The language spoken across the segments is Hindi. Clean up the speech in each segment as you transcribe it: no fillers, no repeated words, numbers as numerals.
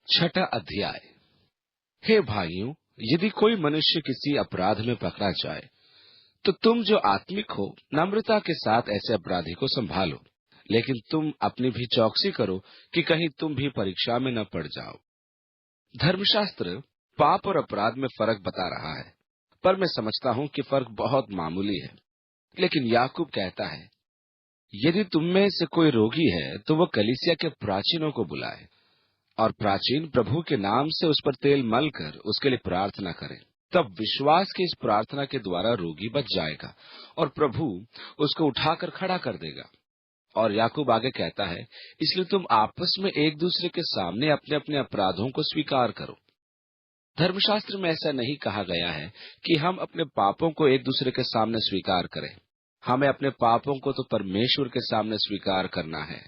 छठा अध्याय। हे भाइयों, यदि कोई मनुष्य किसी अपराध में पकड़ा जाए, तो तुम जो आत्मिक हो, नम्रता के साथ ऐसे अपराधी को संभालो, लेकिन तुम अपनी भी चौकसी करो कि कहीं तुम भी परीक्षा में न पड़ जाओ। धर्मशास्त्र पाप और अपराध में फर्क बता रहा है, पर मैं समझता हूँ कि फर्क बहुत मामूली है। लेकिन याकूब कहता है, यदि तुम में से कोई रोगी है तो वह कलीसिया के प्राचीनों को बुलाए, और प्राचीन प्रभु के नाम से उस पर तेल मल कर उसके लिए प्रार्थना करें। तब विश्वास की इस प्रार्थना के द्वारा रोगी बच जाएगा और प्रभु उसको उठाकर खड़ा कर देगा। और याकूब आगे कहता है, इसलिए तुम आपस में एक दूसरे के सामने अपने अपने अपराधों को स्वीकार करो। धर्मशास्त्र में ऐसा नहीं कहा गया है कि हम अपने पापों को एक दूसरे के सामने स्वीकार करें। हमें अपने पापों को तो परमेश्वर के सामने स्वीकार करना है।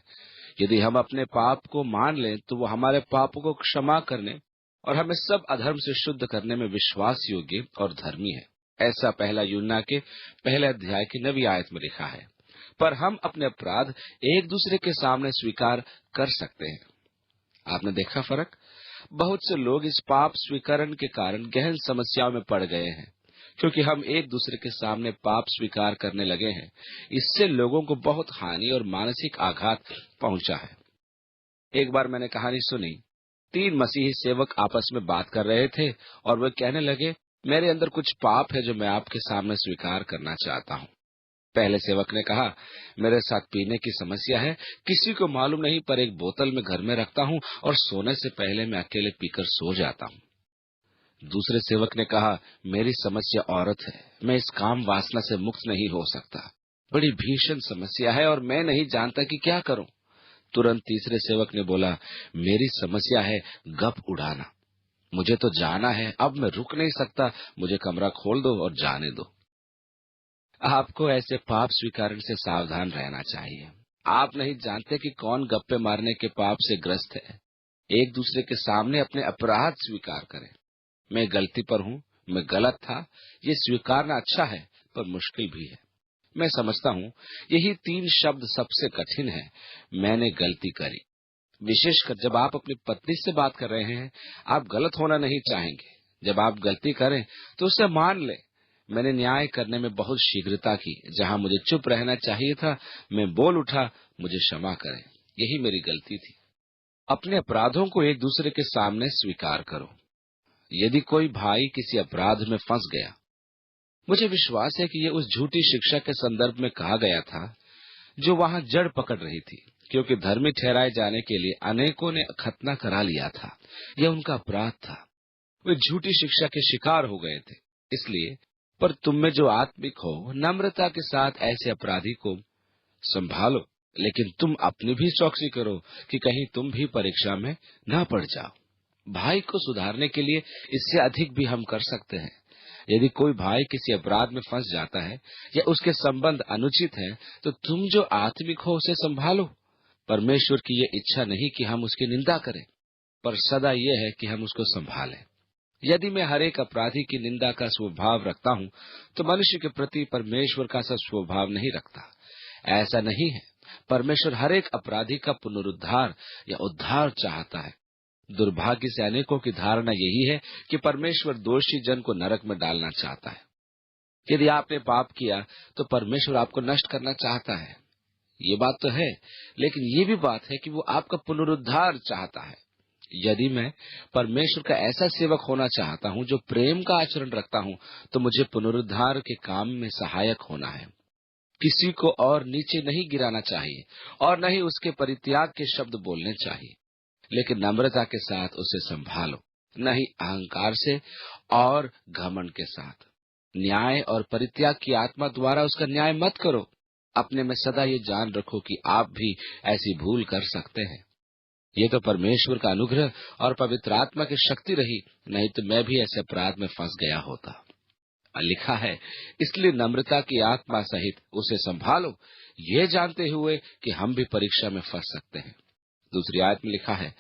यदि हम अपने पाप को मान लें तो वो हमारे पापों को क्षमा करने और हमें सब अधर्म से शुद्ध करने में विश्वास योग्य और धर्मी है। ऐसा पहला यूहन्ना के पहले अध्याय की 9वीं आयत में लिखा है। पर हम अपने अपराध एक दूसरे के सामने स्वीकार कर सकते हैं। आपने देखा फर्क? बहुत से लोग इस पाप स्वीकरण के कारण गहन समस्याओं में पड़ गए हैं, क्योंकि हम एक दूसरे के सामने पाप स्वीकार करने लगे हैं। इससे लोगों को बहुत हानि और मानसिक आघात पहुंचा है। एक बार मैंने कहानी सुनी। 3 मसीही सेवक आपस में बात कर रहे थे और वे कहने लगे, मेरे अंदर कुछ पाप है जो मैं आपके सामने स्वीकार करना चाहता हूँ। पहले सेवक ने कहा, मेरे साथ पीने की समस्या है, किसी को मालूम नहीं, पर एक बोतल में घर में रखता हूँ और सोने से पहले मैं अकेले पीकर सो जाता हूँ। दूसरे सेवक ने कहा, मेरी समस्या औरत है, मैं इस काम वासना से मुक्त नहीं हो सकता। बड़ी भीषण समस्या है और मैं नहीं जानता कि क्या करूं। तुरंत तीसरे सेवक ने बोला, मेरी समस्या है गप उड़ाना, मुझे तो जाना है, अब मैं रुक नहीं सकता, मुझे कमरा खोल दो और जाने दो। आपको ऐसे पाप स्वीकरण से सावधान रहना चाहिए। आप नहीं जानते कि कौन गप्पे मारने के पाप से ग्रस्त है। एक दूसरे के सामने अपने अपराध स्वीकार करें। मैं गलती पर हूँ, मैं गलत था, ये स्वीकारना अच्छा है पर मुश्किल भी है। मैं समझता हूँ यही 3 शब्द सबसे कठिन है, मैंने गलती करी। विशेषकर जब आप अपनी पत्नी से बात कर रहे हैं, आप गलत होना नहीं चाहेंगे। जब आप गलती करें तो उसे मान लें। मैंने न्याय करने में बहुत शीघ्रता की, जहाँ मुझे चुप रहना चाहिए था मैं बोल उठा, मुझे क्षमा करें, यही मेरी गलती थी। अपने अपराधों को एक दूसरे के सामने स्वीकार करो। यदि कोई भाई किसी अपराध में फंस गया, मुझे विश्वास है कि यह उस झूठी शिक्षा के संदर्भ में कहा गया था जो वहां जड़ पकड़ रही थी, क्योंकि धर्मी ठहराए जाने के लिए अनेकों ने खतना करा लिया था। यह उनका अपराध था, वे झूठी शिक्षा के शिकार हो गए थे। इसलिए पर तुम में जो आत्मिक हो, नम्रता के साथ ऐसे अपराधी को संभालो, लेकिन तुम अपनी भी चौकसी करो कि कहीं तुम भी परीक्षा में न पड़ जाओ। भाई को सुधारने के लिए इससे अधिक भी हम कर सकते हैं। यदि कोई भाई किसी अपराध में फंस जाता है या उसके संबंध अनुचित हैं, तो तुम जो आत्मिक हो उसे संभालो। परमेश्वर की ये इच्छा नहीं कि हम उसकी निंदा करें, पर सदा ये है कि हम उसको संभालें। यदि मैं हर एक अपराधी की निंदा का स्वभाव रखता हूँ, तो मनुष्य के प्रति परमेश्वर का सा स्वभाव नहीं रखता। ऐसा नहीं है। परमेश्वर हर एक अपराधी का पुनरुद्धार या उद्धार चाहता है। दुर्भाग्य से अनेकों की धारणा यही है कि परमेश्वर दोषी जन को नरक में डालना चाहता है। यदि आपने पाप किया तो परमेश्वर आपको नष्ट करना चाहता है। ये बात तो है, लेकिन ये भी बात है कि वो आपका पुनरुद्धार चाहता है। यदि मैं परमेश्वर का ऐसा सेवक होना चाहता हूँ जो प्रेम का आचरण रखता हूँ, तो मुझे पुनरुद्धार के काम में सहायक होना है। किसी को और नीचे नहीं गिराना चाहिए और न ही उसके परित्याग के शब्द बोलने चाहिए, लेकिन नम्रता के साथ उसे संभालो, न ही अहंकार से और घमंड के साथ। न्याय और परित्याग की आत्मा द्वारा उसका न्याय मत करो। अपने में सदा ये जान रखो कि आप भी ऐसी भूल कर सकते हैं। ये तो परमेश्वर का अनुग्रह और पवित्र आत्मा की शक्ति रही, नहीं तो मैं भी ऐसे अपराध में फंस गया होता। लिखा है, इसलिए नम्रता की आत्मा सहित उसे संभालो, ये जानते हुए कि हम भी परीक्षा में फंस सकते हैं। दूसरी आयत में लिखा है,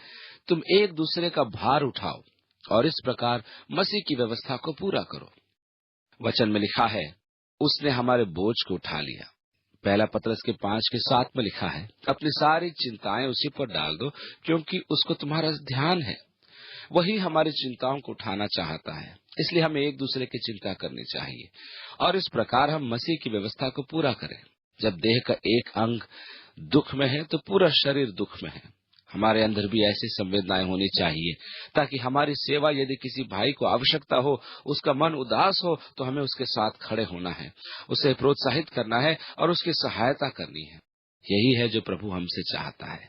तुम एक दूसरे का भार उठाओ और इस प्रकार मसीह की व्यवस्था को पूरा करो। वचन में लिखा है, उसने हमारे बोझ को उठा लिया। पहला पतरस के 5:7 में लिखा है, अपनी सारी चिंताएं उसी पर डाल दो, क्योंकि उसको तुम्हारा ध्यान है। वही हमारी चिंताओं को उठाना चाहता है। इसलिए हमें एक दूसरे की चिंता करनी चाहिए और इस प्रकार हम मसीह की व्यवस्था को पूरा करें। जब देह का एक अंग दुख में है तो पूरा शरीर दुख में है। हमारे अंदर भी ऐसी संवेदनाएं होनी चाहिए ताकि हमारी सेवा, यदि किसी भाई को आवश्यकता हो, उसका मन उदास हो, तो हमें उसके साथ खड़े होना है, उसे प्रोत्साहित करना है और उसकी सहायता करनी है। यही है जो प्रभु हमसे चाहता है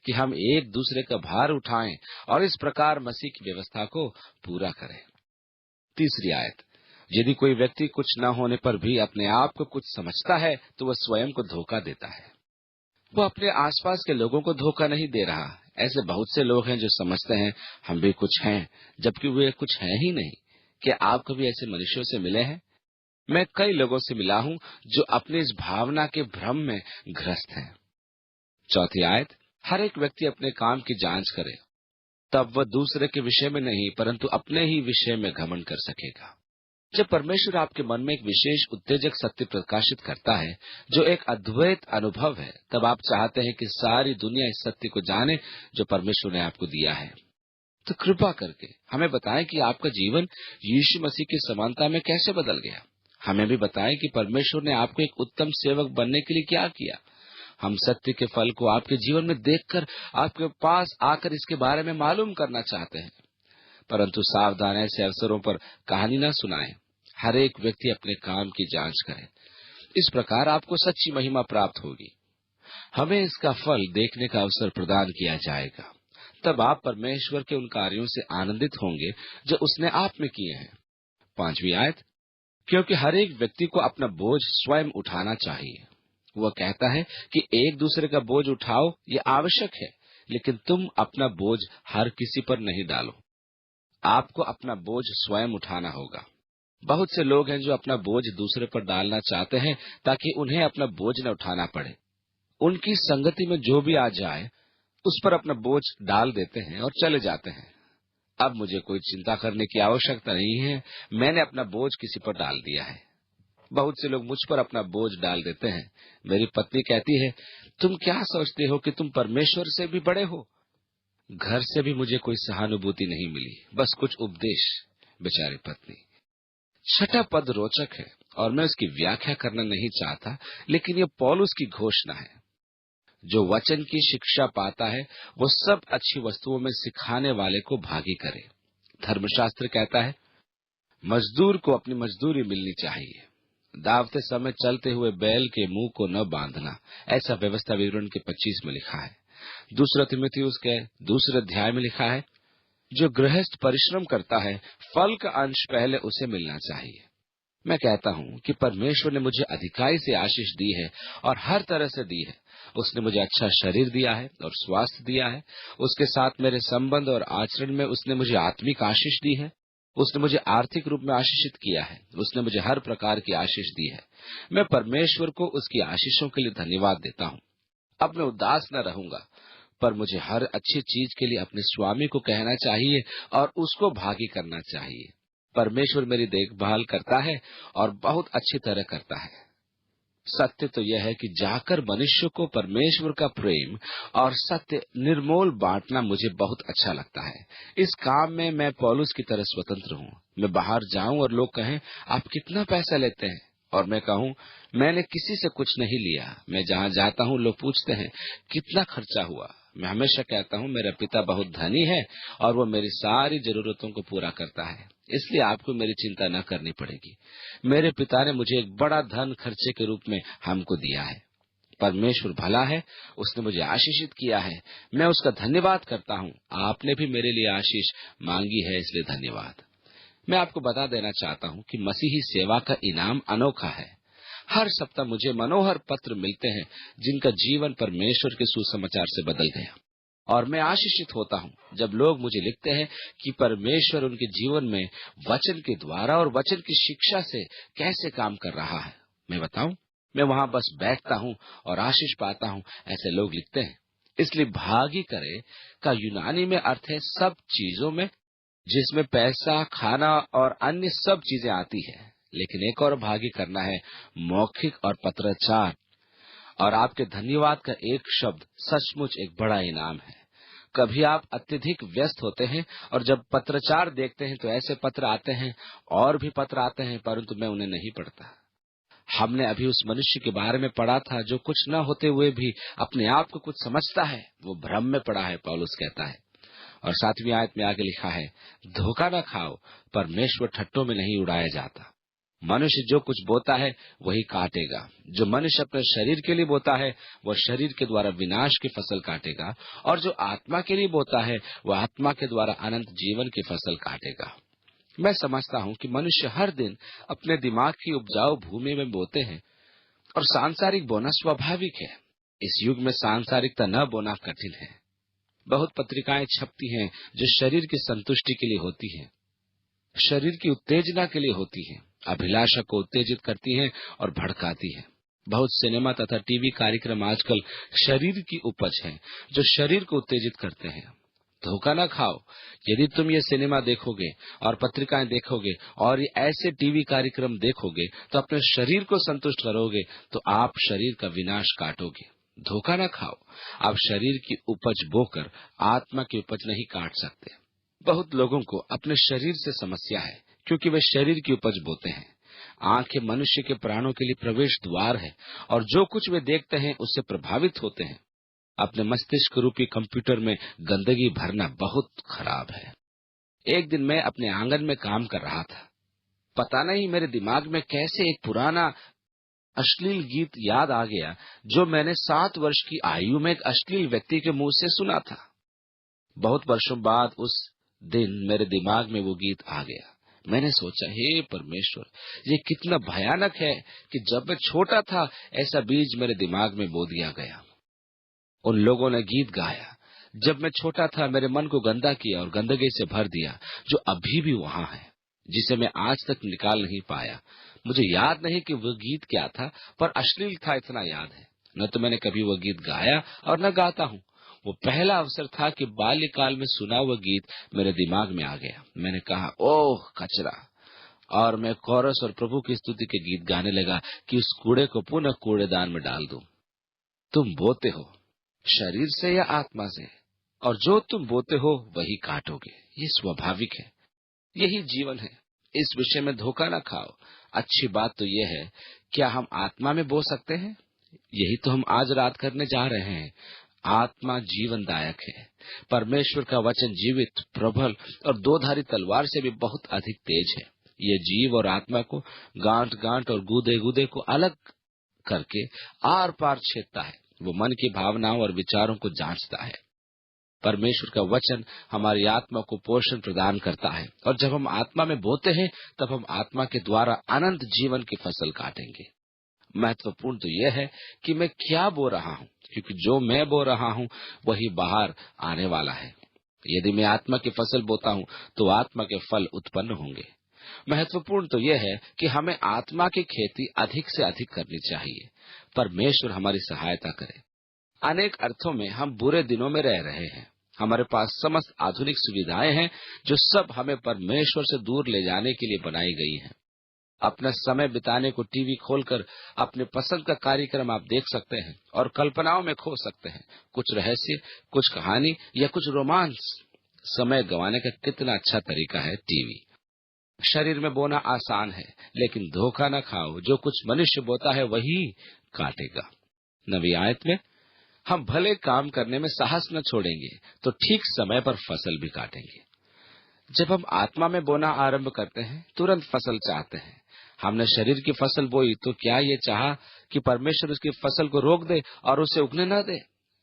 कि हम एक दूसरे का भार उठाएं और इस प्रकार मसीह की व्यवस्था को पूरा करें। तीसरी आयत, यदि कोई व्यक्ति कुछ न होने पर भी अपने आप को कुछ समझता है तो वह स्वयं को धोखा देता है। वो अपने आसपास के लोगों को धोखा नहीं दे रहा। ऐसे बहुत से लोग हैं जो समझते हैं हम भी कुछ हैं, जबकि वे कुछ हैं ही नहीं। क्या आप कभी ऐसे मनुष्यों से मिले हैं? मैं कई लोगों से मिला हूं जो अपनी इस भावना के भ्रम में ग्रस्त हैं। चौथी आयत, हर एक व्यक्ति अपने काम की जांच करे, तब वह दूसरे के विषय में नहीं परंतु अपने ही विषय में घमंड कर सकेगा। जब परमेश्वर आपके मन में एक विशेष उत्तेजक सत्य प्रकाशित करता है जो एक अद्वैत अनुभव है, तब आप चाहते हैं कि सारी दुनिया इस सत्य को जाने जो परमेश्वर ने आपको दिया है। तो कृपा करके हमें बताएं कि आपका जीवन यीशु मसीह की समानता में कैसे बदल गया। हमें भी बताएं कि परमेश्वर ने आपको एक उत्तम सेवक बनने के लिए क्या किया। हम सत्य के फल को आपके जीवन में देखकर आपके पास आकर इसके बारे में मालूम करना चाहते हैं, परंतु सावधान, ऐसे अवसरों पर कहानी न सुनाएं। हर एक व्यक्ति अपने काम की जांच करे। इस प्रकार आपको सच्ची महिमा प्राप्त होगी। हमें इसका फल देखने का अवसर प्रदान किया जाएगा। तब आप परमेश्वर के उन कार्यों से आनंदित होंगे जो उसने आप में किए हैं। पांचवी आयत, क्योंकि हर एक व्यक्ति को अपना बोझ स्वयं उठाना चाहिए। वह कहता है कि एक दूसरे का बोझ उठाओ, ये आवश्यक है, लेकिन तुम अपना बोझ हर किसी पर नहीं डालो। आपको अपना बोझ स्वयं उठाना होगा। बहुत से लोग हैं जो अपना बोझ दूसरे पर डालना चाहते हैं ताकि उन्हें अपना बोझ न उठाना पड़े। उनकी संगति में जो भी आ जाए उस पर अपना बोझ डाल देते हैं और चले जाते हैं। अब मुझे कोई चिंता करने की आवश्यकता नहीं है, मैंने अपना बोझ किसी पर डाल दिया है। बहुत से लोग मुझ पर अपना बोझ डाल देते हैं। मेरी पत्नी कहती है, तुम क्या सोचते हो कि तुम परमेश्वर से भी बड़े हो? घर से भी मुझे कोई सहानुभूति नहीं मिली, बस कुछ उपदेश। बेचारी पत्नी। छठा पद रोचक है और मैं उसकी व्याख्या करना नहीं चाहता, लेकिन यह पौलुस की घोषणा है। जो वचन की शिक्षा पाता है वो सब अच्छी वस्तुओं में सिखाने वाले को भागी करे। धर्मशास्त्र कहता है मजदूर को अपनी मजदूरी मिलनी चाहिए। दावते समय चलते हुए बैल के मुंह को न बांधना, ऐसा व्यवस्था विवरण के 25 में लिखा है। दूसरा तीमुथियुस के दूसरे अध्याय में लिखा है, जो गृहस्थ परिश्रम करता है फल का अंश पहले उसे मिलना चाहिए। मैं कहता हूँ कि परमेश्वर ने मुझे अधिकाई से आशीष दी है और हर तरह से दी है। उसने मुझे अच्छा शरीर दिया है और स्वास्थ्य दिया है। उसके साथ मेरे संबंध और आचरण में उसने मुझे आत्मिक आशीष दी है। उसने मुझे आर्थिक रूप में आशीषित किया है। उसने मुझे हर प्रकार की आशीष दी है। मैं परमेश्वर को उसकी आशीषों के लिए धन्यवाद देता हूँ। अब मैं उदास न रहूंगा, पर मुझे हर अच्छी चीज के लिए अपने स्वामी को कहना चाहिए और उसको भागी करना चाहिए। परमेश्वर मेरी देखभाल करता है और बहुत अच्छी तरह करता है। सत्य तो यह है कि जाकर मनुष्य को परमेश्वर का प्रेम और सत्य निर्मोल बांटना मुझे बहुत अच्छा लगता है। इस काम में मैं पौलुस की तरह स्वतंत्र हूँ। मैं बाहर जाऊं और लोग कहें आप कितना पैसा लेते हैं, और मैं कहूँ मैंने किसी से कुछ नहीं लिया। मैं जहाँ जाता हूँ लोग पूछते हैं कितना खर्चा हुआ। मैं हमेशा कहता हूँ मेरा पिता बहुत धनी है और वो मेरी सारी जरूरतों को पूरा करता है, इसलिए आपको मेरी चिंता न करनी पड़ेगी। मेरे पिता ने मुझे एक बड़ा धन खर्चे के रूप में हमको दिया है। परमेश्वर भला है, उसने मुझे आशीषित किया है। मैं उसका धन्यवाद करता हूँ। आपने भी मेरे लिए आशीष मांगी है, इसलिए धन्यवाद। मैं आपको बता देना चाहता हूँ कि मसीही सेवा का इनाम अनोखा है। हर सप्ताह मुझे मनोहर पत्र मिलते हैं जिनका जीवन परमेश्वर के सुसमाचार से बदल गया, और मैं आशीषित होता हूँ जब लोग मुझे लिखते हैं कि परमेश्वर उनके जीवन में वचन के द्वारा और वचन की शिक्षा से कैसे काम कर रहा है। मैं बताऊं, मैं वहां बस बैठता हूँ और आशीष पाता हूँ, ऐसे लोग लिखते हैं। इसलिए भागी करे का यूनानी में अर्थ है सब चीजों में, जिसमें पैसा, खाना और अन्य सब चीजें आती है। लेकिन एक और भागी करना है मौखिक और पत्राचार, और आपके धन्यवाद का एक शब्द सचमुच एक बड़ा इनाम है। कभी आप अत्यधिक व्यस्त होते हैं और जब पत्रचार देखते हैं तो ऐसे पत्र आते हैं और भी पत्र आते हैं, परंतु मैं उन्हें नहीं पढ़ता। हमने अभी उस मनुष्य के बारे में पढ़ा था जो कुछ न होते हुए भी अपने आप को कुछ समझता है, वो भ्रम में पड़ा है, पौलुस कहता है। और 7वीं आयत में आगे लिखा है, धोखा न खाओ, परमेश्वर ठट्टों में नहीं उड़ाया जाता। मनुष्य जो कुछ बोता है वही काटेगा। जो मनुष्य अपने शरीर के लिए बोता है वह शरीर के द्वारा विनाश की फसल काटेगा, और जो आत्मा के लिए बोता है वह आत्मा के द्वारा अनंत जीवन की फसल काटेगा। मैं समझता हूँ कि मनुष्य हर दिन अपने दिमाग की उपजाऊ भूमि में बोते हैं, और सांसारिक बोना स्वाभाविक है। इस युग में सांसारिकता न बोना कठिन है। बहुत पत्रिकाएं छपती हैं जो शरीर की संतुष्टि के लिए होती हैं, शरीर की उत्तेजना के लिए होती हैं, अभिलाषा को उत्तेजित करती हैं और भड़काती हैं। बहुत सिनेमा तथा टीवी कार्यक्रम आजकल शरीर की उपज हैं जो शरीर को उत्तेजित करते हैं। धोखा न खाओ। यदि तुम ये सिनेमा देखोगे और पत्रिकाएं देखोगे और ये ऐसे टीवी कार्यक्रम देखोगे तो अपने शरीर को संतुष्ट करोगे, तो आप शरीर का विनाश काटोगे। धोखा न खाओ। आप शरीर की उपज बोकर आत्मा की उपज नहीं काट सकते। बहुत लोगों को अपने शरीर से समस्या है क्योंकि वे शरीर की उपज बोते हैं। आंखें मनुष्य के प्राणों के लिए प्रवेश द्वार है और जो कुछ वे देखते हैं उससे प्रभावित होते हैं। अपने मस्तिष्क रूपी कंप्यूटर में गंदगी भरना बहुत खराब है। एक दिन मैं अपने आंगन में काम कर रहा था। पता नहीं मेरे दिमाग में कैसे एक पुराना अश्लील गीत याद आ गया जो मैंने 7 वर्ष की आयु में एक अश्लील व्यक्ति के मुंह से सुना था। बहुत वर्षों बाद उस दिन मेरे दिमाग में वो गीत आ गया। मैंने सोचा, हे परमेश्वर, ये कितना भयानक है कि जब मैं छोटा था ऐसा बीज मेरे दिमाग में बो दिया गया। उन लोगों ने गीत गाया, जब मैं छोटा था मेरे मन को गंदा किया और गंदगी से भर दिया, जो अभी भी वहां है, जिसे मैं आज तक निकाल नहीं पाया। मुझे याद नहीं कि वो गीत क्या था, पर अश्लील था इतना याद है। न तो मैंने कभी वो गीत गाया और न गाता हूँ। वो पहला अवसर था कि बाल्यकाल में सुना हुआ गीत मेरे दिमाग में आ गया। मैंने कहा, ओह कचरा, और मैं कोरस और प्रभु की स्तुति के गीत गाने लगा कि उस कूड़े को पुनः कूड़ेदान में डाल दूं। तुम बोते हो शरीर से या आत्मा से, और जो तुम बोते हो वही काटोगे। ये स्वाभाविक है, यही जीवन है। इस विषय में धोखा न खाओ। अच्छी बात तो यह है, क्या हम आत्मा में बो सकते हैं? यही तो हम आज रात करने जा रहे हैं। आत्मा जीवनदायक है। परमेश्वर का वचन जीवित, प्रबल और दोधारी तलवार से भी बहुत अधिक तेज है। ये जीव और आत्मा को, गांठ गांठ और गूदे गूदे को अलग करके आर पार छेदता है। वो मन की भावनाओं और विचारों को जांचता है। परमेश्वर का वचन हमारी आत्मा को पोषण प्रदान करता है, और जब हम आत्मा में बोते हैं तब हम आत्मा के द्वारा अनंत जीवन की फसल काटेंगे। महत्वपूर्ण तो यह है कि मैं क्या बो रहा हूँ, क्योंकि जो मैं बो रहा हूँ वही बाहर आने वाला है। यदि मैं आत्मा की फसल बोता हूँ तो आत्मा के फल उत्पन्न होंगे। महत्वपूर्ण तो यह है कि हमें आत्मा की खेती अधिक से अधिक करनी चाहिए। परमेश्वर हमारी सहायता करे। अनेक अर्थों में हम बुरे दिनों में रह रहे हैं। हमारे पास समस्त आधुनिक सुविधाएं हैं जो सब हमें परमेश्वर से दूर ले जाने के लिए बनाई गई हैं। अपना समय बिताने को टीवी खोलकर अपने पसंद का कार्यक्रम आप देख सकते हैं और कल्पनाओं में खो सकते हैं। कुछ रहस्य, कुछ कहानी या कुछ रोमांस। समय गंवाने का कितना अच्छा तरीका है टीवी। शरीर में बोना आसान है, लेकिन धोखा न खाओ। जो कुछ मनुष्य बोता है वही काटेगा। 9वीं आयत में, हम भले काम करने में साहस न छोड़ेंगे तो ठीक समय पर फसल भी काटेंगे। जब हम आत्मा में बोना आरंभ करते हैं तुरंत फसल चाहते हैं। हमने शरीर की फसल बोई तो क्या ये चाहा कि परमेश्वर उसकी फसल को रोक दे और उसे उगने न दे?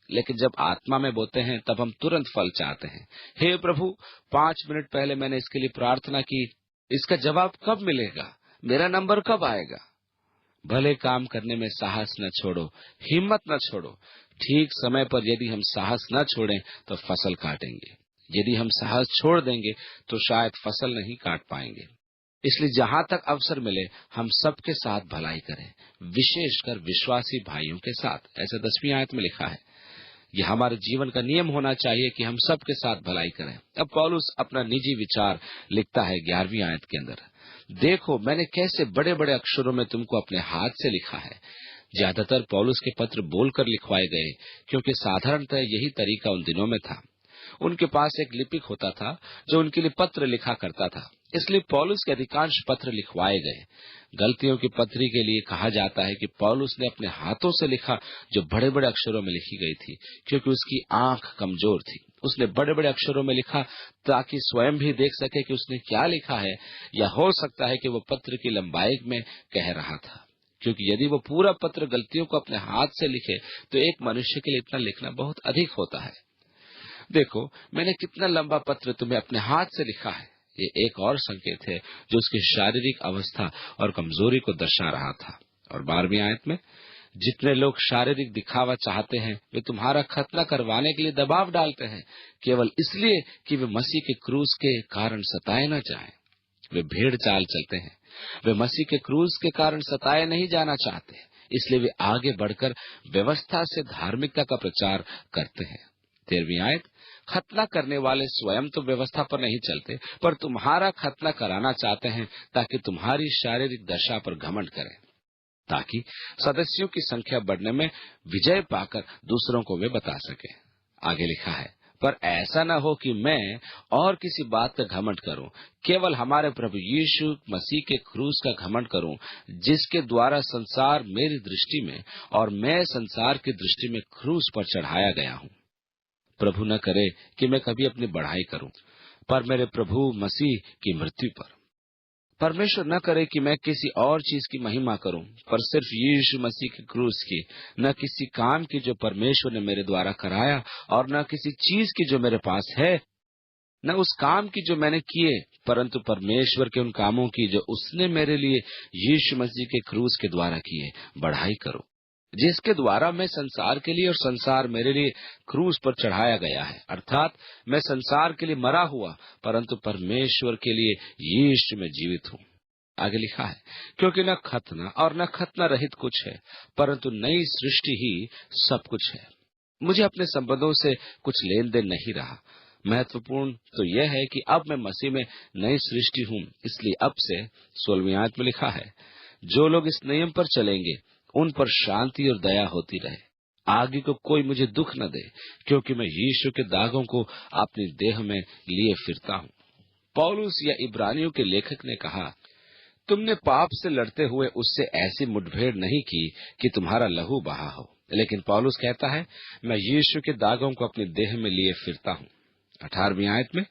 लेकिन जब आत्मा में बोते हैं तब हम तुरंत फल चाहते हैं। हे प्रभु, 5 मिनट पहले मैंने इसके लिए प्रार्थना की, इसका जवाब कब मिलेगा? मेरा नंबर कब आएगा? भले काम करने में साहस न छोड़ो, हिम्मत न छोड़ो। ठीक समय पर यदि हम साहस न छोड़ें तो फसल काटेंगे। यदि हम साहस छोड़ देंगे तो शायद फसल नहीं काट पाएंगे। इसलिए जहां तक अवसर मिले हम सबके साथ भलाई करें, विशेषकर विश्वासी भाइयों के साथ। ऐसा 10वीं आयत में लिखा है। यह हमारे जीवन का नियम होना चाहिए कि हम सबके साथ भलाई करें। अब पौलुस अपना निजी विचार लिखता है 11वीं आयत के अंदर। देखो, मैंने कैसे बड़े बड़े अक्षरों में तुमको अपने हाथ से लिखा है। ज्यादातर पौलुस के पत्र बोलकर लिखवाए गए, क्योंकि साधारणतः यही तरीका उन दिनों में था। उनके पास एक लिपिक होता था जो उनके लिए पत्र लिखा करता था। इसलिए पौलुस के अधिकांश पत्र लिखवाए गए। गलतियों की पत्री के लिए कहा जाता है कि पौलुस ने अपने हाथों से लिखा, जो बड़े बड़े अक्षरों में लिखी गई थी, क्योंकि उसकी आंख कमजोर थी। उसने बड़े बड़े अक्षरों में लिखा ताकि स्वयं भी देख सके कि उसने क्या लिखा है, या हो सकता है कि वो पत्र की लंबाई में कह रहा था, क्योंकि यदि वो पूरा पत्र गलतियों को अपने हाथ से लिखे तो एक मनुष्य के लिए इतना लिखना बहुत अधिक होता है। देखो, मैंने कितना लंबा पत्र तुम्हें अपने हाथ से लिखा है। ये एक और संकेत है जो उसकी शारीरिक अवस्था और कमजोरी को दर्शा रहा था। और 12वीं आयत में, जितने लोग शारीरिक दिखावा चाहते हैं वे तुम्हारा खतना करवाने के लिए दबाव डालते हैं, केवल इसलिए कि वे मसीह के क्रूस के कारण सताए न जाएं। वे भेड़ चाल चलते हैं। वे मसीह के क्रूस के कारण सताए नहीं जाना चाहते, इसलिए वे आगे बढ़कर व्यवस्था से धार्मिकता का प्रचार करते हैं। 13वीं आयत, खतना करने वाले स्वयं तो व्यवस्था पर नहीं चलते, पर तुम्हारा खतना कराना चाहते हैं ताकि तुम्हारी शारीरिक दशा पर घमंड करें, ताकि सदस्यों की संख्या बढ़ने में विजय पाकर दूसरों को वे बता सके। आगे लिखा है, पर ऐसा न हो कि मैं और किसी बात का घमंड करूं, केवल हमारे प्रभु यीशु मसीह के क्रूस का घमंड करूं, जिसके द्वारा संसार मेरी दृष्टि में और मैं संसार की दृष्टि में क्रूस पर चढ़ाया गया हूं। प्रभु न करे कि मैं कभी अपनी बढ़ाई करूं, पर मेरे प्रभु मसीह की मृत्यु पर। परमेश्वर न करे कि मैं किसी और चीज की महिमा करूं, पर सिर्फ यीशु मसीह के क्रूस की, न किसी काम की जो परमेश्वर ने मेरे द्वारा कराया, और न किसी चीज की जो मेरे पास है, न उस काम की जो मैंने किए, परंतु परमेश्वर के उन कामों की जो उसने मेरे लिए यीशु मसीह के क्रूस के द्वारा किए, बढ़ाई करो, जिसके द्वारा मैं संसार के लिए और संसार मेरे लिए क्रूस पर चढ़ाया गया है। अर्थात मैं संसार के लिए मरा हुआ, परंतु परमेश्वर के लिए यीशु में जीवित हूँ। आगे लिखा है, क्योंकि न खतना और न खतना रहित कुछ है, परंतु नई सृष्टि ही सब कुछ है। मुझे अपने संबंधों से कुछ लेन देन नहीं रहा। महत्वपूर्ण तो यह है कि अब मैं मसीह में नई सृष्टि हूँ। इसलिए अब से 16वीं आयत में लिखा है, जो लोग इस नियम पर चलेंगे उन पर शांति और दया होती रहे। आगे को कोई मुझे दुख न दे, क्योंकि मैं यीशु के दागों को अपनी देह में लिए फिरता हूँ। पौलुस या इब्रानियों के लेखक ने कहा, तुमने पाप से लड़ते हुए उससे ऐसी मुठभेड़ नहीं की कि तुम्हारा लहू बहा हो। लेकिन पौलुस कहता है, मैं यीशु के दागों को अपनी देह में लिए फिरता हूँ। 18वीं आयत में,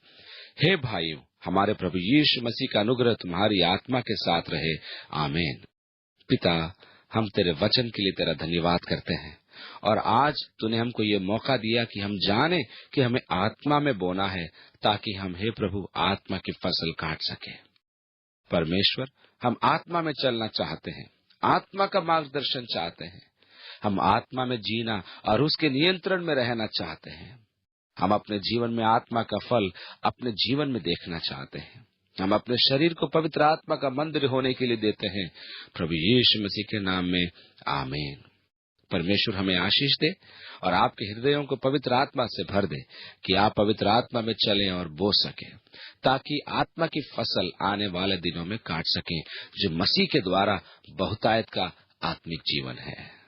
हे भाइयों, हमारे प्रभु यीशु मसीह का अनुग्रह तुम्हारी आत्मा के साथ रहे। आमीन। पिता, हम तेरे वचन के लिए तेरा धन्यवाद करते हैं, और आज तूने हमको ये मौका दिया कि हम जाने कि हमें आत्मा में बोना है, ताकि हम, हे प्रभु, आत्मा की फसल काट सके। परमेश्वर, हम आत्मा में चलना चाहते हैं, आत्मा का मार्गदर्शन चाहते हैं। हम आत्मा में जीना और उसके नियंत्रण में रहना चाहते हैं। हम अपने जीवन में आत्मा का फल अपने जीवन में देखना चाहते हैं। हम अपने शरीर को पवित्र आत्मा का मंदिर होने के लिए देते हैं। प्रभु यीशु मसीह के नाम में आमीन। परमेश्वर हमें आशीष दे और आपके हृदयों को पवित्र आत्मा से भर दे कि आप पवित्र आत्मा में चलें और बो सकें, ताकि आत्मा की फसल आने वाले दिनों में काट सकें, जो मसीह के द्वारा बहुतायत का आत्मिक जीवन है।